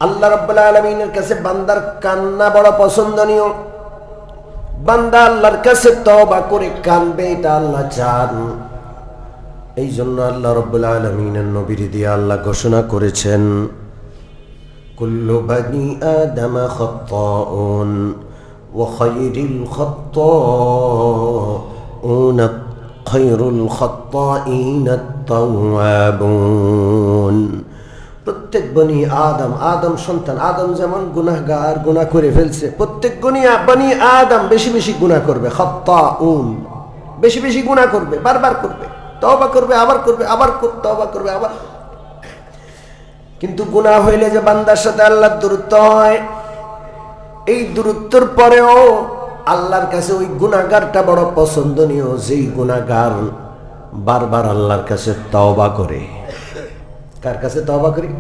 আল্লাহ রাব্বুল আলামিনের কাছে বান্দার কান্না বড় পছন্দনীয়। বান্দা আল্লাহর কাছে তওবা করে কাঁদবে, এটা আল্লাহ চান। এই জন্য আল্লাহ রাব্বুল আলামিনের নবীর দিয়ে আল্লাহ ঘোষণা করেছেন, কুল্লু বানি আদম খাত্তাউন ওয়া খায়রুল খাত্তাউন খায়রুল খাত্তাইনা আত-তাওয়াবুন। প্রত্যেক বনি আদম, আদম সন্তান আদম যেমন গুনাহগার, গুনাহ করে ফেলছে। প্রত্যেক বনি আদম বেশি বেশি গুনাহ করবে, খাত্তাউন, বেশি বেশি গুনাহ করবে, বারবার করবে, তওবা করবে, আবার করবে, আবার তওবা করবে, আবার। কিন্তু গুনাহ হইলে যে বান্দার সাথে আল্লাহর দূরত্ব হয়, এই দূরত্বের পরেও আল্লাহর কাছে ওই গুনাহগারটা বড় পছন্দনীয়, যেই গুনাহগার বারবার আল্লাহর কাছে তওবা করে। কার কাছে তওবা করি?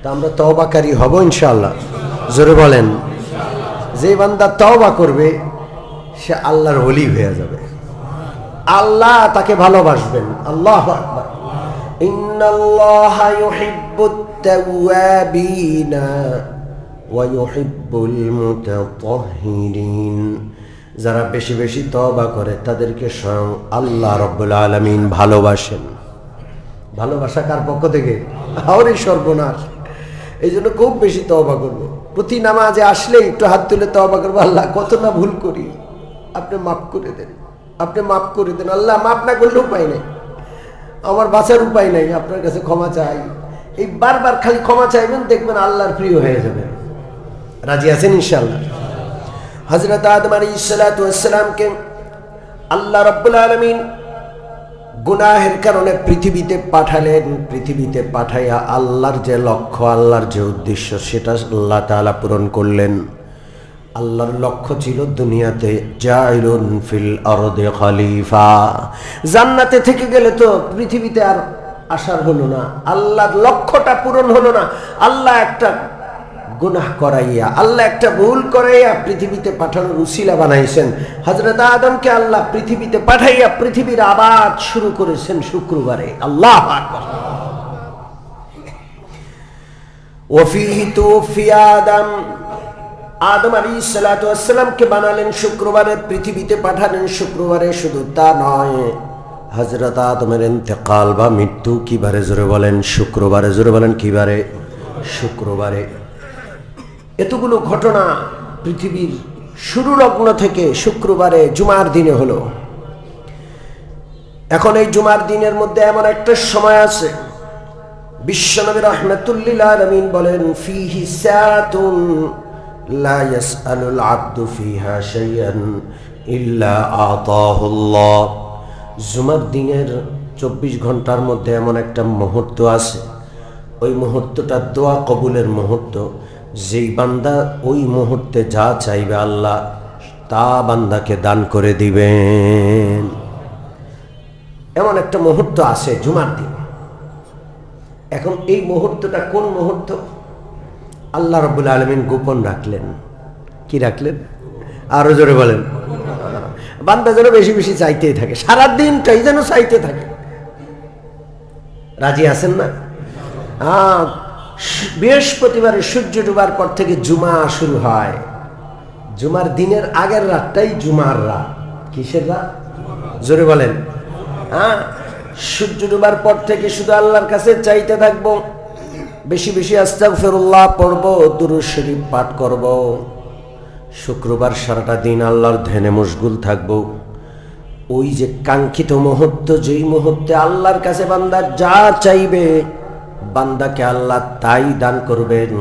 তো আমরা তওবাকারী হব ইনশাআল্লাহ। জোরে বলেন। যে বান্দা তওবা করবে সে আল্লাহর ওলি হয়ে যাবে, আল্লাহ তাকে ভালোবাসবেন। আল্লাহু আকবার। ইন্নাল্লাহা ইউহিব্বুত তাওয়াবিনা ওয়া ইউহিব্বুল মুতাতাহহিরিন। যারা বেশি বেশি তওবা করে তাদেরকে স্বয়ং আল্লাহ রাব্বুল আলামিন ভালোবাসেন। ভালোবাসা কার পক্ষ থেকে? আরে সর্বনাশ। এই জন্য খুব বেশি তওবা করবো। প্রতি নামাজে আসলে একটু হাত তুলে তওবা করবো, আল্লাহ কত না ভুল করি, আপনি মাফ করে দেন, আপনি মাফ করে দেন। আল্লাহ মাফ না করলে উপায় নেই, আমার বাঁচার উপায় নেই, আপনার কাছে ক্ষমা চাই। এই বারবার খালি ক্ষমা চাইবেন, দেখবেন আল্লাহর প্রিয় হয়ে যাবেন। রাজি আছেন ইনশাআল্লাহ? হযরত আদম আলাইহিস সালাতু ওয়াস সালামকে আল্লাহ রাব্বুল আলামিন গুনাহের কারণে পৃথিবীতে পাঠালেন। পৃথিবীতে পাঠাইয়া আল্লাহর যে লক্ষ্য, আল্লাহর যে উদ্দেশ্য, সেটা আল্লাহ তাআলা পূরণ করলেন। আল্লাহর লক্ষ্য ছিল দুনিয়াতে জাইলুন ফিল আরদি খলিফা। জান্নাতে থেকে গেলে তো পৃথিবীতে আর আসার হলো না, আল্লাহর লক্ষ্যটা পূরণ হলো না। আল্লাহ একটা গুনাহ করাইয়া, আল্লাহ একটা ভুল করাইয়া পৃথিবীতে পাঠানোর উসিলা বানাইছেন। হযরত আদমকে আল্লাহ পৃথিবীতে পাঠাইয়া পৃথিবীর আবাদ শুরু করেছেন শুক্রবারে। আল্লাহু আকবার। ওয়াফিহি তুফিয়া আদম। আদম আলাইহিস সালাতু ওয়াস সালামকে বানালেন শুক্রবারে, পৃথিবীতে পাঠালেন শুক্রবারে। শুধু তা নয়, হযরত আদমের ইন্তেকাল বা মৃত্যু কি বারে? জোরে বলেন শুক্রবারে। জোরে বলেন কি বারে? শুক্রবারে। এতগুলো ঘটনা পৃথিবীর শুরু লগ্ন থেকে শুক্রবারে জুমার দিনে হলো। এখন এই জুমার দিনের মধ্যে এমন একটা সময় আছে, বিশ্বনবী রাহমাতুল লিল আলামিন বলেন, ফিহি সাআতুন লা ইয়াসআলুল আবদু ফিহা শাইআন ইল্লা আতাহুল্লাহ। জুমার দিনের 24 ঘন্টার মধ্যে এমন একটা মুহূর্ত আছে, ওই মুহূর্তটা দোয়া কবুলের মুহূর্ত। যেই বান্দা ওই মুহূর্তে যা চাইবে আল্লাহ তা বান্দাকে দান করে দিবেন। এমন একটা মুহূর্ত আছে জুমার দিন। এখন এই মুহূর্তটা কোন মুহূর্ত? আল্লাহ রাব্বুল আলামিন গোপন রাখলেন। কি রাখলেন? আরো জোরে বলেন। বান্দা যেন বেশি বেশি চাইতেই থাকে, সারাদিনটাই যেন চাইতে থাকে। রাজি আছেন না? বৃহস্পতিবারে সূর্য ডুবার পর থেকে জুমা শুরু হয়। জুমার দিনের আগের রাতটাই জুমার রাত। কিসের রাত? জোরে বলেন। সূর্য ডুবার পর থেকে শুধু আল্লাহর কাছে চাইতে থাকবো, বেশি বেশি আস্তাগফিরুল্লাহ পড়বো, দুরূদ শরীফ পাঠ করব। শুক্রবার সারাটা দিন আল্লাহর ধ্যানে মশগুল থাকবো। ওই যে কাঙ্ক্ষিত মুহূর্ত, যেই মুহূর্তে আল্লাহর কাছে বান্দা যা চাইবে বান্দাকে আল্লাহ তাই দান করবেন,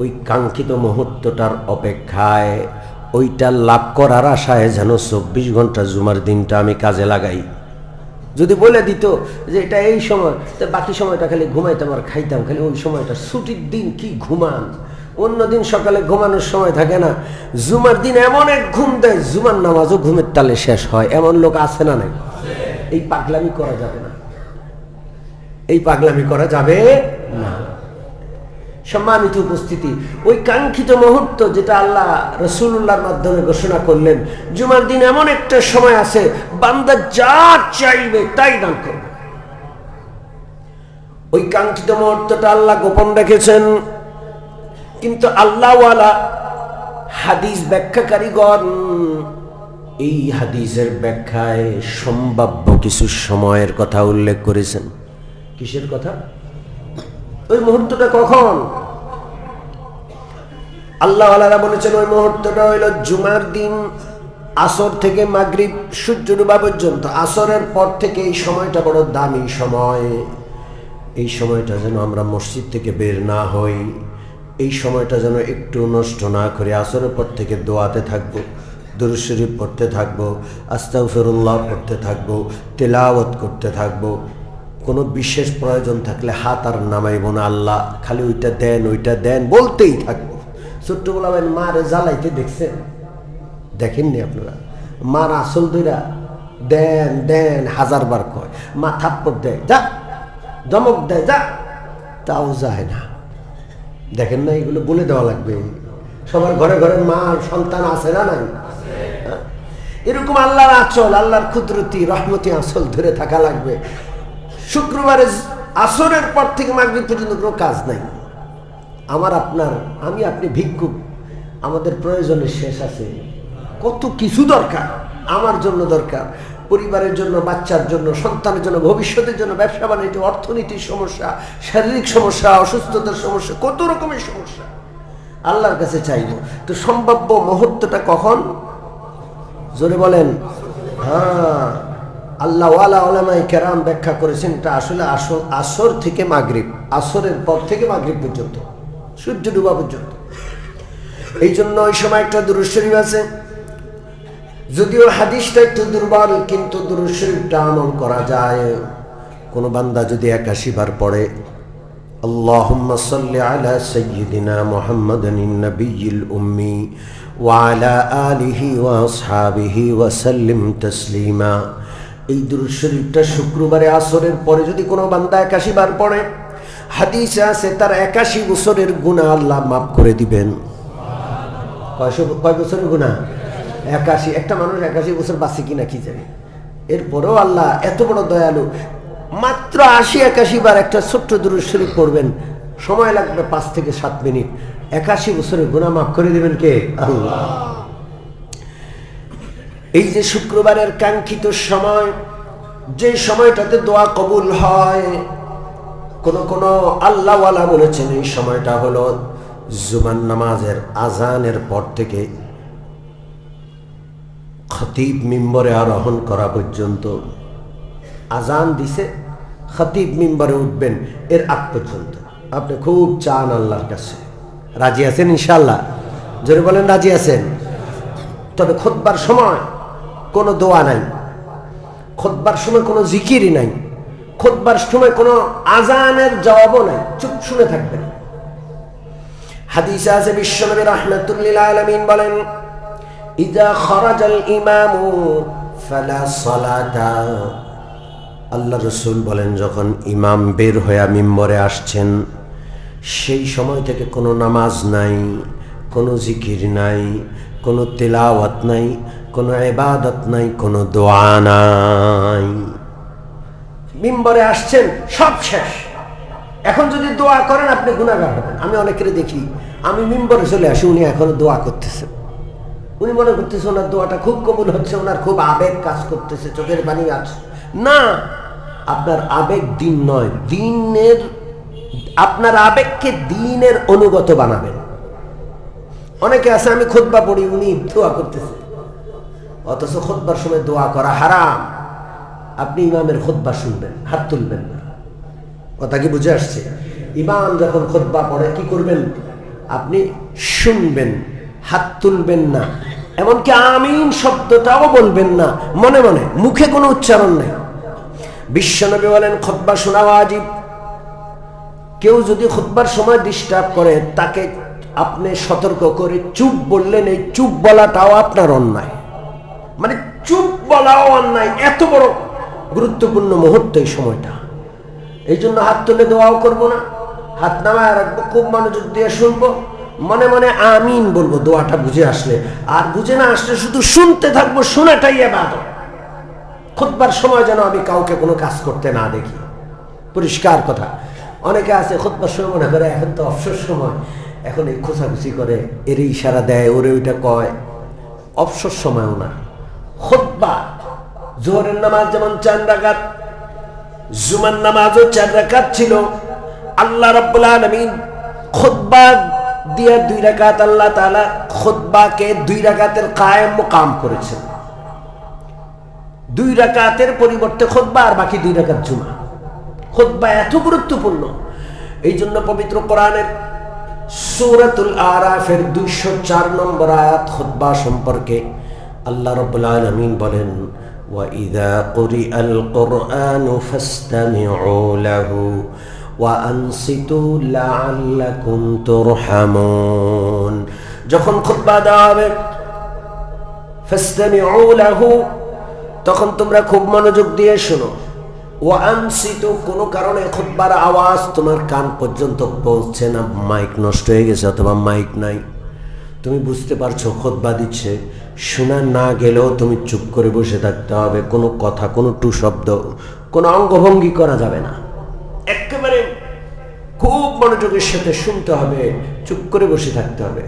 ওই কাঙ্ক্ষিত মুহূর্তটার অপেক্ষায়, ওইটা লাভ করার আশায় যেন 24 ঘন্টা জুমার দিনটা আমি কাজে লাগাই। যদি বলে দিত যে এটা এই সময়, তো বাকি সময়টা খালি ঘুমাইতাম আর খাইতাম, খালি ওই সময়টা ছুটির দিন কি ঘুমান, অন্য দিন সকালে ঘুমানোর সময় থাকে না, জুমার দিন এমন এক ঘুম দেয় জুমার নামাজও ঘুমের তালে শেষ হয়। এমন লোক আছে না নাই? এই পাগলামি করা যাবে না, এই পাগলামি করা যাবে না। সম্মানিত উপস্থিতি, ওই কাঙ্ক্ষিত মুহূর্ত যেটা আল্লাহ রাসূলুল্লাহর মাধ্যমে ঘোষণা করলেন, জুমার দিন এমন একটা সময় আছে বান্দা যা চাইবে তাই দান করবে। ওই কাঙ্ক্ষিত মুহূর্তটা আল্লাহ গোপন রেখেছেন। কিন্তু আল্লাহওয়ালা হাদিস ব্যাখ্যাকারীগণ এই হাদিসের ব্যাখ্যায় সম্ভাব্য কিছু সময়ের কথা উল্লেখ করেছেন। কিসের কথা? ওই মুহূর্তটা কখন? আল্লাহওয়ালারা বলেছেন ওই মুহূর্তটা হইল জুমার দিন আসর থেকে মাগরিব সূর্য ডোবা পর্যন্ত। আসরের পর থেকে এই সময়টা বড় দামি সময়। এই সময়টা যেন আমরা মসজিদ থেকে বের না হই, এই সময়টা যেন একটু নষ্ট না করে আসরের পর থেকে দোয়াতে থাকবো, দুরূদ শরীফ পড়তে থাকবো, আস্তাগফিরুল্লাহ পড়তে থাকবো, তেলাওয়াত করতে থাকবো। কোনো বিশেষ প্রয়োজন থাকলে হাত আর নামাইব না, আল্লাহ খালি ওইটা দেন বলতেই থাকবো। ছোট্টবেলা মারে জ্বালাইতে দেখছেন? দেখেননি আপনারা? মার আসল দইরা দেন হাজারবার কয়, মা থাপ্পড় দেয় যা, ধমক দেয় যা, তাও যায় না। দেখেন না? এগুলো বলে দেওয়া লাগবে। সবার ঘরে ঘরে মা সন্তান আছে না নাই? এরকম আল্লাহর আঁচল, আল্লাহর কুদরতি রহমতি আঁচল ধরে থাকা লাগবে। শুক্রবারে আসরের পর থেকে মাগরিব পর্যন্ত কোনো কাজ নাই। আমি আপনি ভিক্ষুক, আমাদের প্রয়োজনের শেষ আছে। কত কিছু দরকার, আমার জন্য দরকার, পরিবারের জন্য, বাচ্চার জন্য, সন্তানের জন্য, ভবিষ্যতের জন্য, ব্যবসা বাণিজ্য, অর্থনীতির সমস্যা, শারীরিক সমস্যা, অসুস্থতার সমস্যা, কত রকমের সমস্যা আল্লাহর কাছে চাইব। তো সম্ভাব্য মুহূর্তটা কখন? জোরে বলেন। হ্যাঁ, আল্লাহ ওয়ালা উলামায়ে কেরাম ব্যাখ্যা করেছেন এটা আসলে আসর থেকে মাগরিব, আসরের পর থেকে মাগরিব পর্যন্ত, সূর্য ডুবা পর্যন্ত। এই জন্য ওই সময় একটা দুরূদ শরীফ আছে, যদিও হাদিসটা একটু দুর্বল, কিন্তু দুরূদ শরীফটা আমল করা যায়। কোন বান্দা যদি 81 বার পড়ে, আল্লাহুম্মা সাল্লি আলা সাইয়্যিদিনা মুহাম্মাদিন নাবিয়্যিল উম্মি ওয়া আলা আলিহি ওয়া আসহাবিহি ওয়া সাল্লিম তাসলিমা, এই দুরূদ শরীফটা শুক্রবারে আসরের পরে যদি কোনো বান্দা 81 বার পড়ে, হাদিসে আছে তার 81 বছরের গুনাহ আল্লাহ মাফ করে দিবেন। কয় বছরের গুনাহ? 81। একটা মানুষ 81 বছর বাঁচে কিনা কি জানি। এরপরেও আল্লাহ এত বড় দয়ালু, মাত্র 80-81 বার একটা ছোট্ট দুরূদ শরীফ পড়বেন, সময় লাগবে 5 থেকে 7 মিনিট, 81 বছরের গুনাহ মাফ করে দিবেন কে? আল্লাহ। এই যে শুক্রবারের কাঙ্ক্ষিত সময়, যে সময়টাতে দোয়া কবুল হয়, কোন আল্লাহওয়ালা বলেছেন এই সময়টা হলো জুমার নামাজের আজানের পর থেকে খতিব মিম্বরে আরোহণ করা পর্যন্ত। আজান দিছে, খতিব মিম্বরে উঠবেন, এর আগ পর্যন্ত আপনি খুব চান আল্লাহর কাছে। রাজি আছেন ইনশাআল্লাহ? জোরে বলেন রাজি আছেন? তবে খুতবার সময় কোনো দোয়া নাই, খুতবার সময় কোনো জিকিরই নাই, খুতবার সময় কোনো আজানের জবাবও নাই, চুপ শুনে থাকবেন। হাদিসে আছে বিশ্বনবী রাহমাতুল লিল আলামিন বলেন, ইযা খারাজাল ইমামু ফালা সালাতা, আল্লাহ রাসূল বলেন যখন ইমাম বের হয়ে মিম্বরে আসছেন, সেই সময় থেকে কোনো নামাজ নাই, কোনো জিকির নাই, কোনো তেলাওয়াত নাই, কোনো ইবাদত নাই, কোনো দোয়া নাই। মিম্বরে আসছেন, সব শেষ। এখন যদি দোয়া করেন আপনি গুনাহগার হবেন। আমি অনেকের দেখি, আমি মিম্বরে চলে আসি, উনি এখনো দোয়া করতেছেন, উনি মনে করতেছে ওনার দোয়াটা খুব কবুল হচ্ছে, ওনার খুব আবেগ কাজ করতেছে, চোখের পানি আছে। না, আপনার আবেগ দিন নয়, দিনের, আপনার আবেগকে দিনের অনুগত বানাবেন। অনেকে আছে আমি খুতবা পড়ি, উনি দোয়া করতেছে, অথচ খুতবার সময় দোয়া করা হারাম। আপনি ইমামের খুতবা শুনবেন, হাত তুলবেন না। কথা কি বুঝে আসছে? ইমাম যখন খুতবা পড়ে কি করবেন? আপনি শুনবেন, হাত তুলবেন না, এমনকি আমিন শব্দটাও বলবেন না, মনে মনে, মুখে কোনো উচ্চারণ নেই। বিশ্বনবী বলেন খুতবা শোনা ওয়াজিব। কেউ যদি খুতবার সময় ডিস্টার্ব করে, তাকে আপনি সতর্ক করে চুপ বললেন, এই চুপ বলাটাও আপনার অন্যায়। মানে চুপ বলাও অন্যায়, এত বড় গুরুত্বপূর্ণ মুহূর্ত এই সময়টা। এই জন্য হাত তুলে দোয়াও করবো না, হাত নামায় রাখবো, খুব মনোযোগ দিয়ে শুনবো, মনে মনে আমিন বলবো দোয়াটা বুঝে আসলে, আর বুঝে না আসলে শুধু শুনতে থাকবো, শোনাটাই ইবাদত। খুতবার সময় যেন আমি কাউকে কোনো কাজ করতে না দেখি, পরিষ্কার কথা। অনেকে আছে খুতবার সময় মনে করে এখন তো অবসর সময়, এখন এই খোঁচাখুচি করে, এর ইশারা দেয়, ওরে ওইটা কয়, অবসর সময়ও না। খুতবা জোহরের নামাজ যেমন 4 রাকাত, জুমার নামাজও 4 রাকাত ছিল। আল্লাহ রাব্বুল আলামিন খুতবা দিয়ে 2 রাকাত, আল্লাহ তাআলা খুতবাকে 2 রাকাতের কায়েম মুকাম করেছেন। 2 রাকাতের পরিবর্তে খুতবা, আর বাকি 2 রাকাত জুমা। খুতবা এত গুরুত্বপূর্ণ, এই জন্য পবিত্র কোরআনের সূরাতুল আরাফের 204 নম্বর আয়াত খুতবা সম্পর্কে আল্লাহ রাব্বুল আলামিন বলেন, ওয়া ইযা কুরিআল কুরআনু ফাসতামিউ লাহু ওয়া আনসিতু লাআল্লাকুম তুরহামুন। যখন খুতবা দেওয়া হবে, ফাসতামিউ লাহু, তখন তোমরা খুব মনোযোগ দিয়ে শোনো। ওয়া আনসিতু, কোনো কারণে খুতবার আওয়াজ তোমার কান পর্যন্ত পৌঁছছে না, মাইক নষ্ট হয়ে গেছে অথবা মাইক নাই, তুমি বুঝতে পারছো খুতবা দিচ্ছে, শোনা না গেলেও তুমি চুপ করে বসে থাকতে হবে। কোনো কথা, কোনো টু শব্দ, কোনো অঙ্গভঙ্গি করা যাবে না, একেবারে খুব মনোযোগের সাথে শুনতে হবে, চুপ করে বসে থাকতে হবে,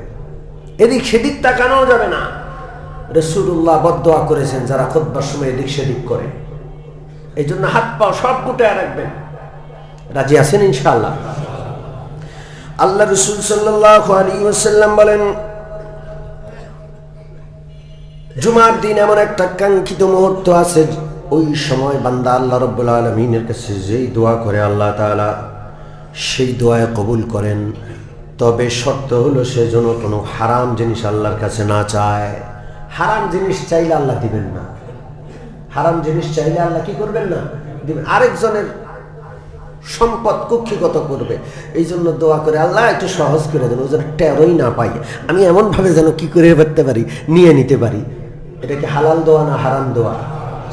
এদিক সেদিক তাকানো যাবে না। রাসূলুল্লাহ বদদোয়া করেছেন যারা খুতবার সময় এদিক সেদিক করে, এই জন্য হাত পাও সব গুটায় রাখবেন। রাজি আছেন ইনশাআল্লাহ? আল্লাহ রাসূল সাল্লাল্লাহু আলাইহি ওয়াসাল্লাম বলেন, জুমার দিন এমন একটা কাঙ্ক্ষিত মুহূর্ত আছে, ওই সময় বান্দা আল্লাহ রাব্বুল আলামিনের কাছে যেই দোয়া করে আল্লাহ তাআলা সেই দোয়া কবুল করেন। তবে শর্ত হলো সে যেন কোনো হারাম জিনিস আল্লাহর কাছে না চায়। হারাম জিনিস চাইলে আল্লাহ দিবেন না, হারাম জিনিস চাইলে আল্লাহ কি করবেন না, দিবেন। আরেকজনের সম্পদ কুক্ষিগত করবে, এই জন্য দোয়া করে আল্লাহ একটু সহজ করে দেন, ও যেন টেরোই না পাই, আমি এমনভাবে যেন কি করে করতে পারি, নিয়ে নিতে পারি। এটা কি হালাল দোয়া না হারাম দোয়া?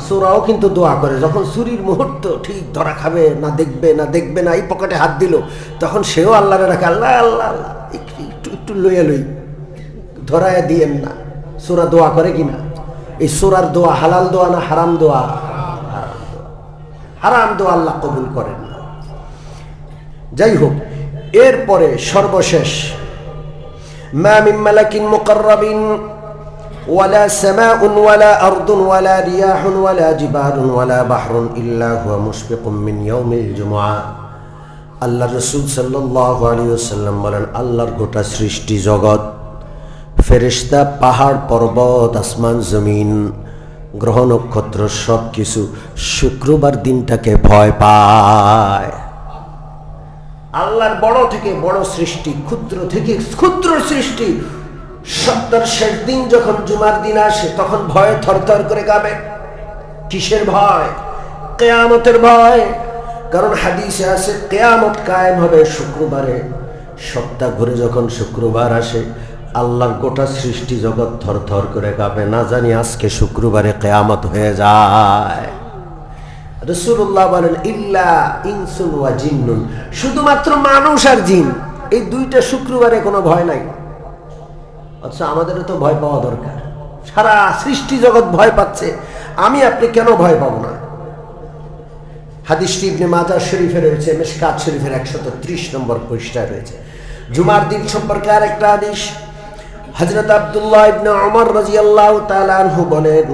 চোরাও কিন্তু দোয়া করে, যখন চুরির মুহূর্ত ঠিক ধরা খাবে না, দেখবে না, এই পকেটে হাত দিল, তখন সেও আল্লাহরে রাখে, আল্লাহ আল্লাহ আল্লাহ একটু একটু লইয়া লই, ধরায় দিয়েন না। চোরা দোয়া করে কিনা? এই চোরার দোয়া হালাল দোয়া না হারাম দোয়া? হারাম দোয়া আল্লাহ কবুল করেন না। যাই হোক, এরপরে সর্বশেষ, মা মিন মালাকিন মুকাররাবিন ওয়ালা সামাউন ওয়ালা আরদুন ওয়ালা রিয়াহুন ওয়ালা জিবালুন ওয়ালা বাহরুন ইল্লা হুয়া মুশফিকুম মিন ইয়াউমিল জুমআ। আল্লাহ রাসূল সাল্লাল্লাহু আলাইহি ওয়াসাল্লাম বলেন, আল্লাহর গোটা সৃষ্টি জগৎ, ফেরেশতা, পাহাড় পর্বত, আসমান জমিন, গ্রহ নক্ষত্র সব কিছু শুক্রবার দিনটাকে ভয় পায়। আল্লাহর বড় থেকে বড় সৃষ্টি, ক্ষুদ্র থেকে ক্ষুদ্র সৃষ্টি, সপ্তাহের শেষ দিন যখন জুমার দিন আসে তখন ভয়ে থরথর করে কাঁপে। কিসের ভয়? কিয়ামতের ভয়। কারণ হাদিসে আছে কিয়ামত কায়েম হবে শুক্রবারে। সপ্তাহ ঘুরে যখন শুক্রবার আসে, আল্লাহর গোটা সৃষ্টি জগৎ থরথর করে কাঁপে, না জানি আজকে শুক্রবারে কিয়ামত হয়ে যায়। রাসূলুল্লাহ বলেন, ইল্লা ইনসুন ওয়া জিন্নুন, শুধুমাত্র মানুষ আর জিন, এই দুইটা শুক্রবারে কোনো ভয় নাই। আচ্ছা, আমাদেরও তো ভয় পাওয়া দরকার, সারা সৃষ্টি জগৎ ভয় পাচ্ছে, আমি আপনি কেন ভয় পাবো না? হাদিসটি ইবনে মাজাহ শরীফে রয়েছে, মিশকাত শরীফের 130 নম্বর পৃষ্ঠায় রয়েছে। জুমার দিন সম্পর্কে আরেকটা হাদিস, হযরত আব্দুল্লাহ ইবনে ওমর রাদিয়াল্লাহু তাআলা আনহু বলেন,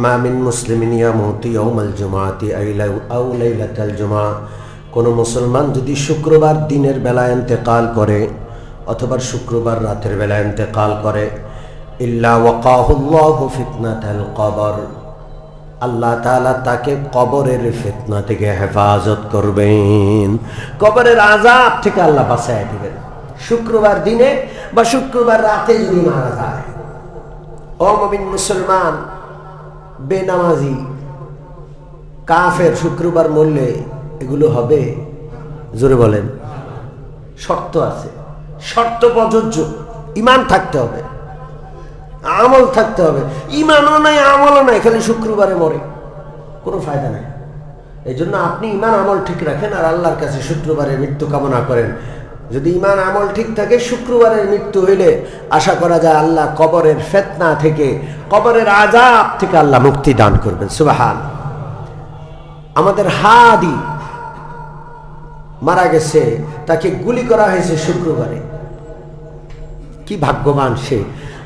মা মিন মুসলিমিন ইয়ামুতু ইয়াউমাল জুমআতি আও লাইলাতাল জুমআ, কোন মুসলমান যদি শুক্রবার দিনের বেলা ইন্তেকাল করে অথবা শুক্রবার রাতের বেলা ইন্তেকাল করে, ইল্লা ওয়াকাহুল্লাহু ফিতনাতাল কবর, আল্লাহ তাআলা তাকে কবরের ফিতনা থেকে হেফাজত করবেন, কবরের আযাব থেকে আল্লাহ বাঁচায় দিবেন। শুক্রবার দিনে বা শুক্রবার রাতে যদি মারা যায়, ও মুমিন মুসলমান, বেনামাজি, কাফের শুক্রবার মরলে এগুলো হবে? জোরে বলেন। শর্ত আছে, শর্ত প্রযোজ্য, ঈমান থাকতে হবে, আমল থাকতে হবে। ঈমানও নাই আমলও নাই, খালি শুক্রবারে মরে, কোনো ফায়দা নাই। এই জন্য আপনি ঈমান আমল ঠিক রাখেন আর আল্লাহর কাছে শুক্রবারের মৃত্যু কামনা করেন। যদি ঈমান আমল ঠিক থাকে, শুক্রবারের মৃত্যু হইলে আশা করা যায় আল্লাহ কবরের ফিতনা থেকে, কবরের আযাব থেকে আল্লাহ মুক্তি দান করবেন। সুবহান। আমাদের হাদি মারা গেছে, তাকে গুলি করা হয়েছে শুক্রবারে, কি ভাগ্যবান সে,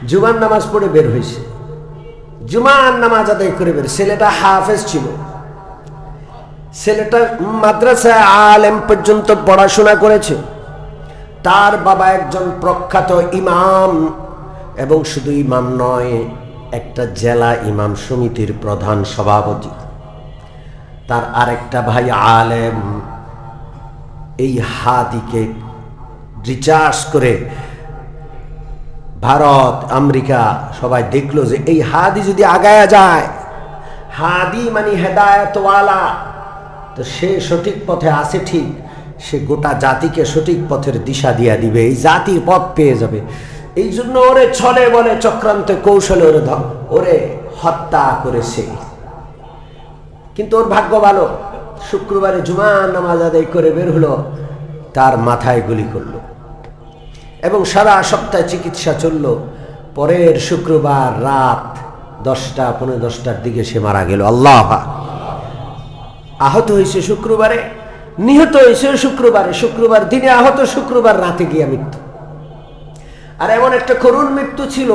জুমার নামাজ পড়ে বের হয়েছে, জুমার নামাজ আদায় করে বের। ছেলেটা হাফেজ ছিল, ছেলেটা মাদ্রাসায় আলেম পর্যন্ত পড়াশোনা করেছে। তার বাবা একজন প্রখ্যাত ইমাম, এবং শুধু ইমাম নয়, একটা জেলা ইমাম সমিতির প্রধান সভাপতি। তার আরেকটা ভাই আলেম। এই হাদিকে রিচার্জ করে ভারত, আমেরিকা সবাই দেখলো যে এই হাদি যদি আগায়া যায়, হাদি মানে হেদায়েতওয়ালা, তো সে সঠিক পথে আছে, ঠিক সে গোটা জাতিকে সঠিক পথের দিশা দিয়া দিবে, এই জাতির পথ পেয়ে যাবে। এই জন্য ওরে ছলে বলে চক্রান্তে কৌশলে ওরে হত্যা করেছে। কিন্তু ওর ভাগ্য ভালো, শুক্রবারে জুমার নামাজ আদায় করে বের হলো, তার মাথায় গুলি করলো এবং সারা সপ্তাহে চিকিৎসা চলল। পরের শুক্রবার রাত 10টা 10:15টার দিকে সে মারা গেল। আল্লাহ! আহত হয়েছে শুক্রবারে, নিহত হয়েছে শুক্রবারে, শুক্রবার দিনে আহত, শুক্রবার রাতে গিয়া মৃত্যু। আর এমন একটা করুণ মৃত্যু ছিল,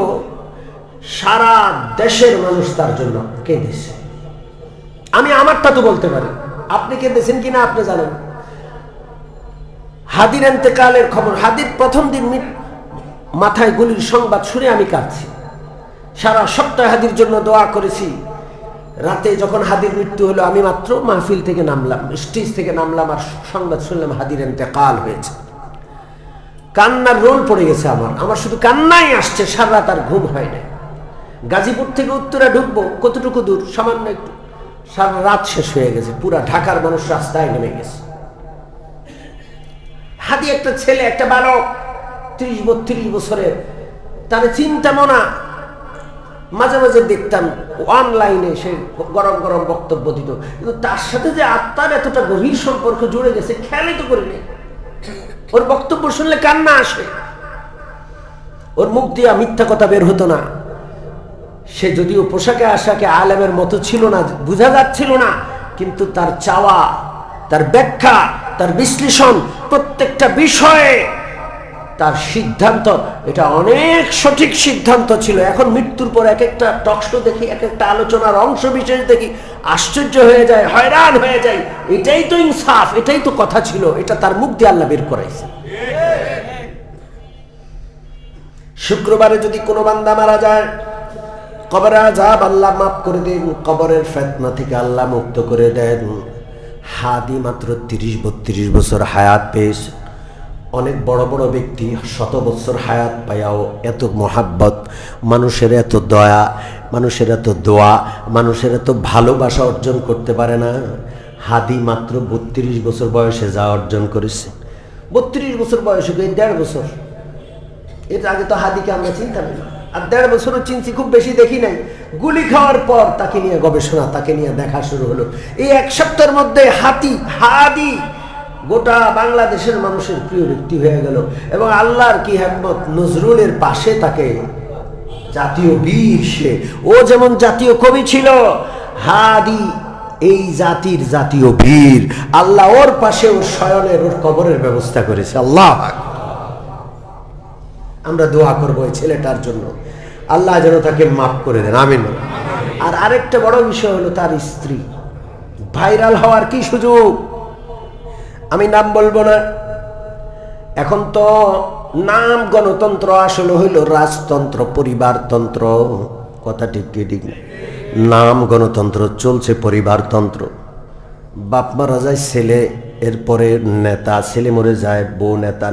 সারা দেশের মানুষ তার জন্য কেঁদেছে। আমি আমারটা তো বলতে পারি, আপনি কেঁদেছেন কিনা আপনি জানেন। হাদির ইন্তেকালের খবর, হাদির প্রথম দিন মাথায় গুলির সংবাদ শুনে আমি কাঁদছি। সারা সপ্তাহ হাদির জন্য দোয়া করেছি। রাতে যখন হাদির মৃত্যু হলো, আমি মাত্র মাহফিল থেকে নামলাম, স্টেজ থেকে নামলাম, আর সংবাদ শুনলাম হাদির ইন্তেকাল হয়েছে। কান্নার রোল পড়ে গেছে আমার শুধু কান্নাই আসছে, সারা রাত আর ঘুম হয় না। গাজীপুর থেকে উত্তরা ঢুকবো, কতটুকু দূর, সামান্য একটু, সারা রাত শেষ হয়ে গেছে, পুরা ঢাকার মানুষ রাস্তায় নেমে গেছে। হাদি একটা ছেলে, একটা বালক, 30-32 বছরের, তার চিন্তা মনা। মাঝে মাঝে দেখতাম অনলাইনে সে গরম গরম বক্তব্য দিত, কিন্তু তার সাথে যে আত্মার এতটা গভীর সম্পর্ক জুড়ে গেছে খেয়ালই তো করিনি। ওর বক্তব্য শুনলে কান্না আসে, ওর মুখ দিয়ে মিথ্যা কথা বের হতো না। সে যদিও পোশাকে আশাকে আলেমের মতো ছিল না, বোঝা যাচ্ছিল না, কিন্তু তার চাওয়া, তার ব্যাখ্যা, তার বিশ্লেষণ, প্রত্যেকটা বিষয়ে তার সিদ্ধান্ত, এটা অনেক সঠিক সিদ্ধান্ত ছিল। এখন মৃত্যুর পর এক একটা টকশো দেখি, এক একটা আলোচনার অংশ বিশেষ দেখি, আশ্চর্য হয়ে যায়, হয়রান হয়ে যায়। এটাই তো ইনসাফ, এটাই তো কথা ছিল, এটা তার মুখ দিয়ে আল্লাহ বের করাইছে। শুক্রবারে যদি কোনো বান্দা মারা যায়, কবরে আযাব আল্লাহ মাফ করে দেন, কবরের ফিতনা থেকে আল্লাহ মুক্ত করে দেন। হাদি মাত্র 30-32 বছর হায়াত পেয়েছে। অনেক বড় বড় ব্যক্তি 100 বছর হায়াত পায়াও এত মোহাব্বত, মানুষের এত দয়া, মানুষের এত দোয়া, মানুষের এত ভালোবাসা অর্জন করতে পারে না। হাদি মাত্র 32 বছর বয়সে যা অর্জন করেছে। 32 বছর বয়সে, 1.5 বছর, এর আগে তো হাদিকে আমরা চিনতাম না। আর 1.5 বছরও চিনছি, খুব বেশি দেখি নাই। গুলি খাওয়ার পর তাকে নিয়ে গবেষণা, তাকে নিয়ে দেখা শুরু হলো। এই 1 সপ্তাহের মধ্যে হাদি গোটা বাংলাদেশের মানুষের প্রিয় ব্যক্তি হয়ে গেল। এবং আল্লাহর কি হিকমত, নজরুলের পাশে তাকে জাতীয় বীর, সে ও যেমন জাতীয় কবি ছিল, হাদি এই জাতির জাতীয় বীর। আল্লাহ ওর পাশে ওর শয়নের, ওর কবরের ব্যবস্থা করেছে। আল্লাহ, আমরা দোয়া করবো এই ছেলেটার জন্য, আল্লাহ যেন তাকে মাফ করে দেন, আমিন। আর আরেকটা বড় বিষয় হলো তার স্ত্রী। ভাইরাল হওয়ার কি সুযোগ, আমি নাম বলবো না। এখন তো নাম গণতন্ত্র, আসলে হইল রাজতন্ত্র, পরিবারতন্ত্র। কথা ঠিক কি ঠিক না? নাম গণতন্ত্র, চলছে পরিবারতন্ত্র। বাপ মারা যায় ছেলে, এরপরে নেতা, ছেলে মরে যায় বউ নেতা,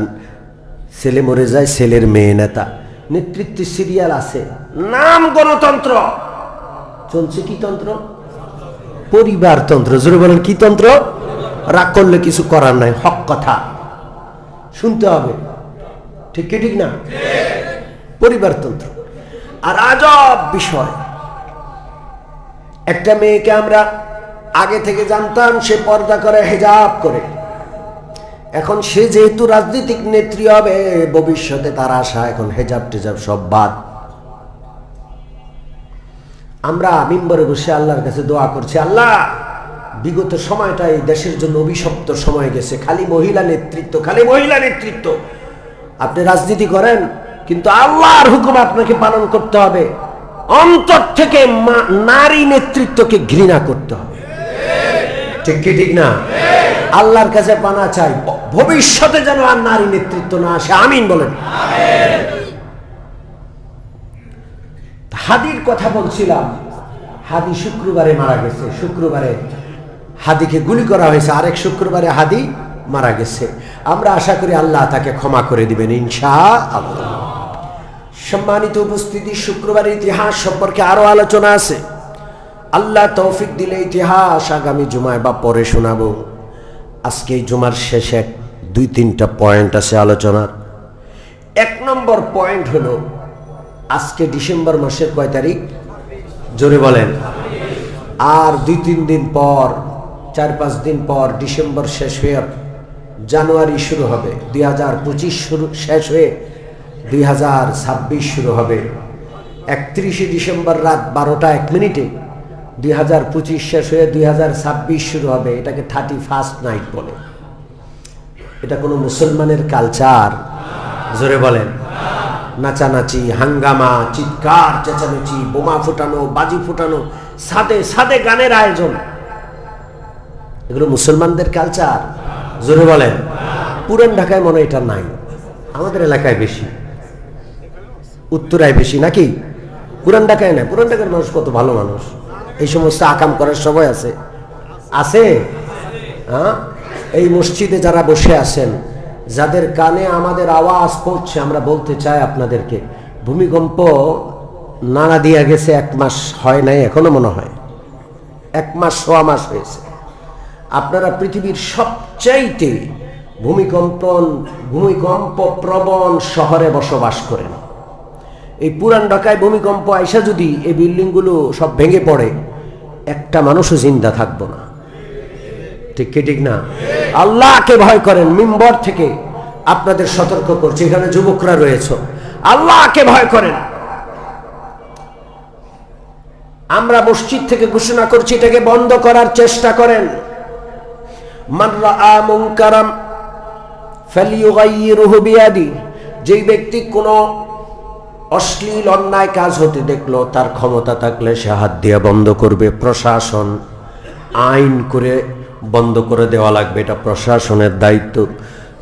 ছেলে মরে যায় ছেলের মেয়ে নেতা, নেতৃত্ব সিরিয়াল আছে। নাম গণতন্ত্র, চলছে কি তন্ত্র? পরিবারতন্ত্র। জোরে বলেন কি তন্ত্র? রাগ করলে কিছু করার নাই, হক কথা শুনতে হবে, ঠিক কি ঠিক না? পরিবারতন্ত্র। আর আজব বিষয়, একটা মেয়েকে আমরা আগে থেকে জানতাম সে পর্দা করে, হিজাব করে। এখন সে যেহেতু রাজনৈতিক নেত্রী হবে, ভবিষ্যতে তার আশা এখন হিজাব টিজাব সব বাদ। আমরা মিম্বরে বসে আল্লাহর কাছে দোয়া করছি, আল্লাহ বিগত সময়টা এই দেশের জন্য অভিশপ্ত সময় গেছে, খালি মহিলা নেতৃত্ব, খালি মহিলা নেতৃত্ব। আপনি রাজনীতি করেন, কিন্তু আল্লাহর হুকুম আপনাকে পালন করতে হবে। অন্তর থেকে নারী নেতৃত্বকে ঘৃণা করতে হবে। ঠিক কি ঠিক না? আল্লাহর কাছে পানা চাই, ভবিষ্যতে যেন আর নারী নেতৃত্ব না আসে। আমিন বলেন। হাদির কথা বলছিলাম। হাদি শুক্রবারে মারা গেছে। শুক্রবারে হাদিকে গুলি করা হয়েছে, আরেক শুক্রবারে হাদি মারা গেছে। আমরা আশা করি আল্লাহ তাকে ক্ষমা করে দিবেন ইনশাআল্লাহ। সম্মানিত উপস্থিতি, শুক্রবারের ইতিহাস সম্পর্কে আরো আলোচনা আছে। আল্লাহ তৌফিক দিলে ইতিহাস আগামী জুমায় বা পরে শোনাবো। আজকে এই জুমার শেষে 2-3টা পয়েন্ট আছে আলোচনার। 1 নম্বর পয়েন্ট হলো, আজকে ডিসেম্বর মাসের কয় তারিখ? জোরে বলেন। আর 2-3 দিন পর, 4-5 দিন পর ডিসেম্বর শেষ হয়ে জানুয়ারি শুরু হবে। 2025 শেষ হয়ে 2026 শুরু হবে। 31শে ডিসেম্বর রাত 12টা 1 মিনিটে 2025 শেষ হয়ে 2026 শুরু হবে। এটাকে 31st নাইট বলে। এটা কোনো মুসলমানের কালচার? জোরে বলেন। নাচানাচি, হাঙ্গামা, চিৎকার চেঁচামেচি, বোমা ফুটানো, বাজি ফুটানো, সাদে সাদে গানের আয়োজন, এগুলো মুসলমানদের কালচার? জোরে বলেন। পুরান ঢাকায় মনে এটা নাই, আমাদের এলাকায় বেশি, উত্তরায় বেশি নাকি? পুরান ঢাকায় নাই। পুরান ঢাকার মানুষ কত ভালো মানুষ, এই সমস্ত আকাম করার সময় আছে? আছে? হ্যাঁ, এই মসজিদে যারা বসে আছেন, যাদের কানে আমাদের আওয়াজ পৌঁছছে, আমরা বলতে চাই আপনাদেরকে, ভূমিকম্প নাড়া দিয়া গেছে 1 মাস হয় নাই, এখনো মনে হয় 1 মাস 1.5 মাস হয়েছে। আপনারা পৃথিবীর সবচাইতে ভূমিকম্প প্রবণ শহরে বসবাস করেন। এই পুরান ঢাকায় ভূমিকম্প আইসা যদি এই বিল্ডিংগুলো সব ভেঙে পড়ে, একটা মানুষও জিন্দা থাকবো না। ঠিক কি ঠিক না? আল্লাহকে ভয় করেন। মিম্বর থেকে আপনাদের সতর্ক করছি, এখানে যুবকরা রয়েছে, আল্লাহকে ভয় করেন। আমরা মসজিদ থেকে ঘোষণা করছি, এটাকে বন্ধ করার চেষ্টা করেন। মান রাআ মুনকারাম ফালিয়ুগাইয়িরহু বিয়াদি, যেই ব্যক্তি কোনো অশ্লীল অন্যায় কাজ হতে দেখলো, তার ক্ষমতা থাকলে সে হাত দিয়ে বন্ধ করবে। প্রশাসন আইন করে বন্ধ করে দেওয়া লাগবে, এটা প্রশাসনের দায়িত্ব।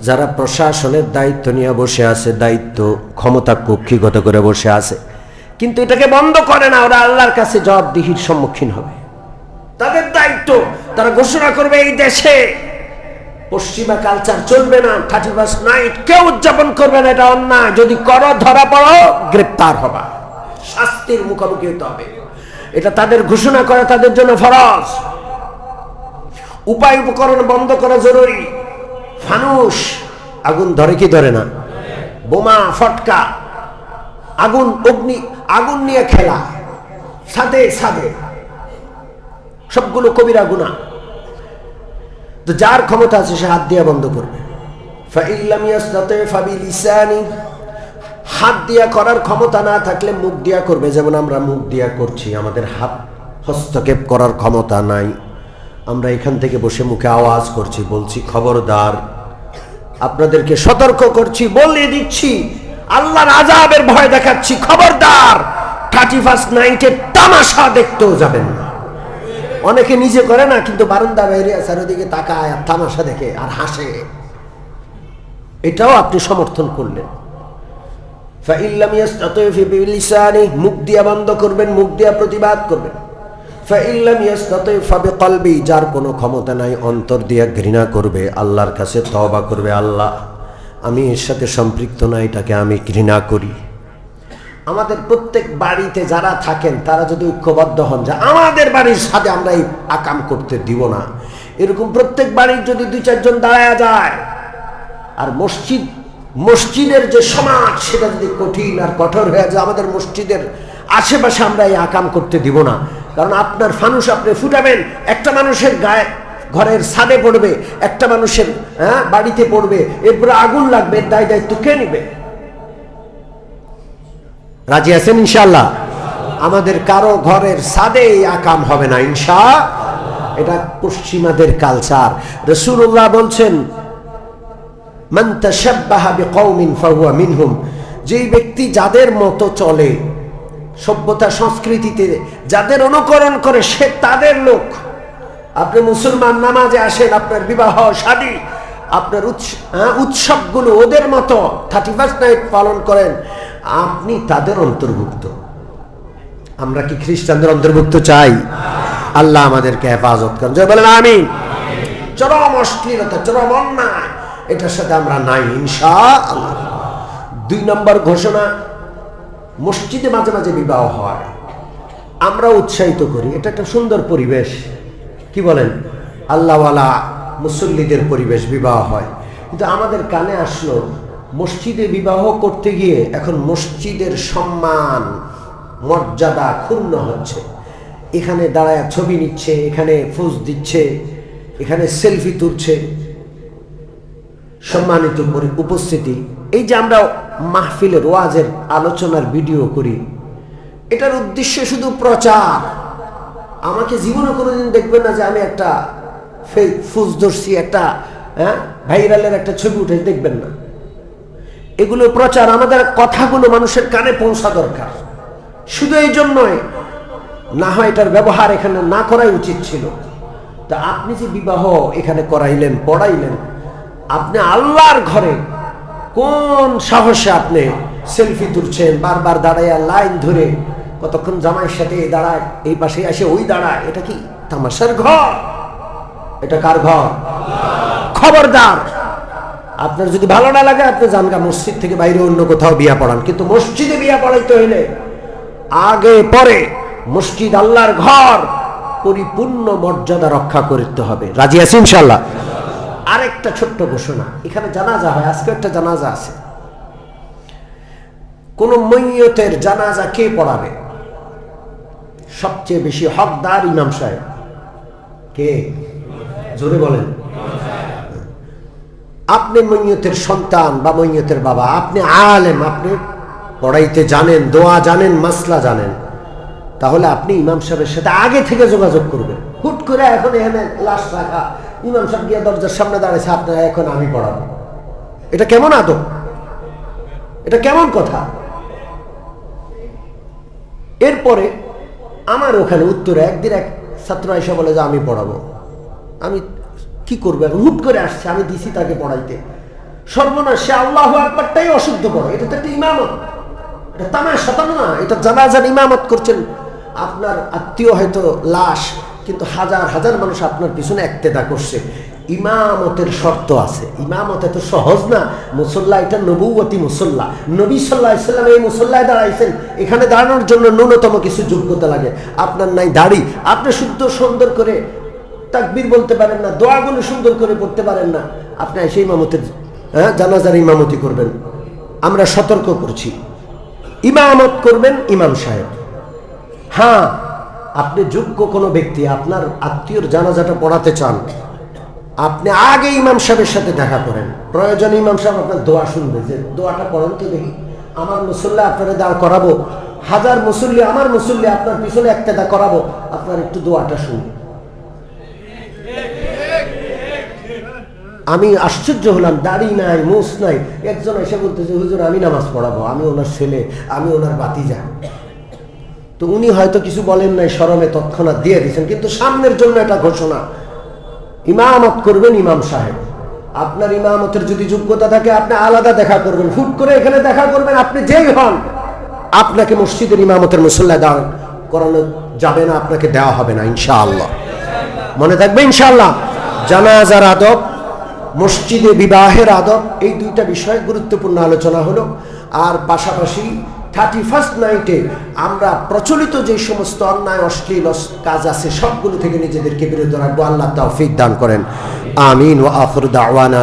যারা প্রশাসনের দায়িত্ব নিয়ে বসে আছে, দায়িত্ব ক্ষমতা কক্ষিগত করে বসে আছে, কিন্তু এটাকে বন্ধ করে না, ওরা আল্লাহর কাছে জবাবদিহির সম্মুখীন হবে। তাদের দায়িত্ব, তারা ঘোষণা করবে এই দেশে পশ্চিমা কালচার চলবে না, 31st নাইট কেউ উদযাপন করবে না, এটা অন্যায়, যদি করো ধরা পড়ো গ্রেপ্তার হবা, শাস্তির মুখোমুখি হতে হবে। এটা তাদের ঘোষণা করা তাদের জন্য ফরজ। উপায় উপকরণ বন্ধ করা জরুরি। ফানুস, আগুন ধরে কি ধরে না? বোমা, ফটকা, আগুন, অগ্নি, আগুন নিয়ে খেলা, সাদে সাদে, সবগুলো কবিরা গুনাহ। তো যার ক্ষমতা আছে সে হাত দিয়ে বন্ধ করবে। ফাইল্লাম ইয়াসতাতি ফাবিলিসানি, হাত দিয়া করার ক্ষমতা না থাকলে মুখ দিয়া করবে, যেমন আমরা মুখ দিয়া করছি। আমাদের হাত হস্তক্ষেপ করার ক্ষমতা নাই, আমরা এখান থেকে বসে মুখে আওয়াজ করছি, বলছি খবরদার, আপনাদেরকে সতর্ক করছি, বলে দিচ্ছি, আল্লাহর আযাবের ভয় দেখাচ্ছি, খবরদার 31st নাইটের তামাশা দেখতেও যাবেন না। অনেকে নিজে করে না, কিন্তু বারান্দা বাইরে চারিদিকে তাকায় আর তামাশা দেখে আর হাসে, এটাও আপনি সমর্থন করলেন। ফাইল্লাম ইয়াসতাতি ফাবিলিসানি, মুখ দিয়া বন্ধ করবেন, মুখ দিয়া প্রতিবাদ করবেন। ফাইল্লাম ইয়াসতাতি ফাবিকলবি, যার কোনো ক্ষমতা নাই, অন্তর দিয়া ঘৃণা করবে, আল্লাহর কাছে তওবা করবে, আল্লাহ আমি এর সাথে সম্পৃক্ত না, এটাকে আমি ঘৃণা করি। আমাদের প্রত্যেক বাড়িতে যারা থাকেন তারা যদি ঐক্যবদ্ধ হন যে আমাদের বাড়ির সাথে আমরা এই আকাম করতে দিব না, এরকম প্রত্যেক বাড়ির যদি 2-4 জন দাঁড়ায়া যায়, আর মসজিদের যে সমাজ সেটা যদি কঠিন আর কঠোর হয়ে যায়, আমাদের মসজিদের আশেপাশে আমরা এই আকাম করতে দিব না। কারণ আপনার ফানুস আপনি ফুটাবেন, একটা মানুষের গায়ে ঘরের ছাদে পড়বে, একটা মানুষের বাড়িতে পড়বে, এরপরে আগুন লাগবে, দায়িত্ব কে নিবে? রাজি আছেন ইনশাআল্লাহ? আমাদের কারো ঘরের ছাদে আকাম হবে না ইনশাআল্লাহ। এটা পশ্চিমাদের কালচার। রাসূলুল্লাহ বলছেন, মান তাশাব্বাহা বিকওমিন ফাহুয়া মিনহুম, যেই ব্যক্তি যাদের মতো চলে, সভ্যতা সংস্কৃতিতে যাদের অনুকরণ করে, সে তাদের লোক। আপনি মুসলমান, নামাজে আসেন, আপনার বিবাহ শাদী, আপনার উৎসবগুলো ওদের মতো 31st নাইট পালন করেন, আপনি তাদের অন্তর্ভুক্ত। আমরা কি খ্রিস্টানদের অন্তর্ভুক্ত চাই? আল্লাহ আমাদেরকে হেফাজত করেন, জয় বলেন আমিন। চরম অশ্লীলতা, চরম অন্যায়, এটার সাথে আমরা নাই ইনশাআল্লাহ। 2 নম্বর ঘোষণা, মসজিদে মাঝে মাঝে বিবাহ হয়, আমরা উৎসাহিত করি, এটা একটা সুন্দর পরিবেশ। কি বলেন? আল্লাহওয়ালা মুসল্লিদের পরিবেশ, বিবাহ হয়। কিন্তু আমাদের কানে আসলো মসজিদে বিবাহ করতে গিয়ে এখন মসজিদের সম্মান মর্যাদা ক্ষুণ্ণ হচ্ছে। এখানে দাঁড়ায় ছবি নিচ্ছে, এখানে পোজ দিচ্ছে, এখানে সেলফি তুলছে। সম্মানিত উপস্থিতি, এই যে আমরা মাহফিলের ওয়াজের আলোচনার ভিডিও করি, এটার উদ্দেশ্য শুধু প্রচার। আমাকে জীবনে কোনোদিন দেখবেন না যে আমি একটা ফুজ ধরছি, একটা ভাইরালের একটা ছবি উঠে দেখবেন না। এগুলো প্রচার, আমাদের কথাগুলো মানুষের কানে পৌঁছা দরকার। শুধু এই জন্যই না হয় এটার ব্যবহার এখানে না করাই উচিত ছিল। তা আপনি যে বিবাহ এখানে করাইলেন, পড়াইলেন, আপনি আল্লাহর ঘরে কোন সাহসে আপনি সেলফি তুলছেন, বারবার দাঁড়াইয়া লাইন ধরে, কতক্ষণ জামাইয়ের সাথে দাঁড়ায়, এই পাশে আসে ওই দাঁড়ায়, এটা কি তামাশার ঘর? এটা কার ঘর? খবরদার, আপনার যদি ভালো না লাগে আপনি জানগা মসজিদ থেকে বাইরে অন্য কোথাও বিয়া পড়ান, কিন্তু মসজিদে বিয়া পড়াইতে হইলে আগে পরে মসজিদ আল্লাহর ঘর, পরিপূর্ণ মর্যাদা রক্ষা করতে হবে। রাজি আছি ইনশাআল্লাহ? আরেকটা ছোট্ট ঘোষণা, এখানে জানাজা হয়, আজকে একটা জানাজা আছে। কোন মইয়তের জানাজা কে পড়াবে? সবচেয়ে বেশি হকদার ইমাম সাহেব। কে? জোরে বলেন। আপনি মইয়তের সন্তান বা মইয়তের বাবা, আপনি আলেম, আপনি পড়াইতে জানেন, দোয়া জানেন, মাসলা জানেন, তাহলে আপনি ইমাম সাহেবের সাথে আগে থেকে যোগাযোগ করবেন। হুট করে এখন এখানে লাশ রাখা, ইমাম সাহেব গিয়ে দরজার সামনে দাঁড়িয়েছে, আপনারা এখন আমি পড়াবো, এটা কেমন আদব? এটা কেমন কথা? এরপরে আমার ওখানে উত্তরে একদিন এক ছাত্র এসে বলে যে আমি পড়াবো। আমি কি করবো এখন? হুট করে আসছে, আমি দিছি তাকে পড়াইতে। সর্বনাশ, সে আল্লাহু আকবারটাই অশুদ্ধ পড়ে। এটা তো একটা ইমামত, এটা তামাশা না, এটা জানাজার ইমামত করছেন। আপনার আত্মীয় হয়তো লাশ, কিন্তু হাজার হাজার মানুষ আপনার পিছনে একতেদা করছে। ইমামতের শর্ত আছে, ইমামত এত সহজ না। মুসল্লা এটা নবুয়তি মুসল্লা, নবী সাল্লাল্লাহু আলাইহি ওয়াসাল্লাম এই মুসল্লায় দাঁড়াইছেন। এখানে দাঁড়ানোর জন্য ন্যূনতম কিছু যোগ্যতা লাগে। আপনার নাই দাড়ি, আপনি শুদ্ধ সুন্দর করে তাকবীর বলতে পারেন না, দোয়াগুলো সুন্দর করে পড়তে পারেন না, আপনি সেই ইমামতের জানাজার ইমামতি করবেন। আমরা সতর্ক করছি, ইমামত করবেন ইমাম সাহেব। হ্যাঁ, আপনি যোগ্য কোনো ব্যক্তি, আপনার আত্মীয়র জানাজাটা পড়াতে চান, আপনি আগে ইমাম সাহেবের সাথে দেখা করেন। প্রয়োজনে ইমাম সাহেব আপনার দোয়া শুনবে, যে দোয়াটা পড়েন তো দেখি। আমার মুসল্লি আপনারা দাঁড় করাবো, হাজার মুসল্লি, আমার মুসল্লি আপনার পিছনে একতেদা করাবো, আপনার একটু দোয়াটা শুনবে। আমি আশ্চর্য হলাম, দাড়ি নাই, মুছ নাই, একজন এসে বলতেছে হুজুর আমি নামাজ পড়াবো, আমি ওনার ছেলে, আমি ওনার বাতিজা। তো উনি হয়তো কিছু বলেন নাই, শরমে তৎক্ষণাৎ দিয়ে দিয়েছেন, কিন্তু সামনের জন্য এটা ঘোষণা, ইমামত করবেন ইমাম সাহেব। আপনার ইমামতের যদি যোগ্যতা থাকে আপনি আলাদা দেখা করবেন, হুট করে এখানে দেখা করবেন, আপনি যেই হন, আপনাকে মসজিদের ইমামতের মুসল্লায় দাঁড় করানো যাবে না, আপনাকে দেওয়া হবে না ইনশাআল্লাহ। মনে থাকবে ইনশাআল্লাহ। জানাজার আদব, মসজিদে বিবাহের আদব, এই দুইটা বিষয় গুরুত্বপূর্ণ আলোচনা হলো। আর পাশাপাশি 31st নাইটে আমরা প্রচলিত যে সমস্ত অন্যায় অশ্লীল কাজ আছে সবগুলো থেকে নিজেদেরকে বিরত রাখবো। আল্লাহ তাওফিক দান করেন, আমিন। ওয়া আখিরু দাওয়ানা।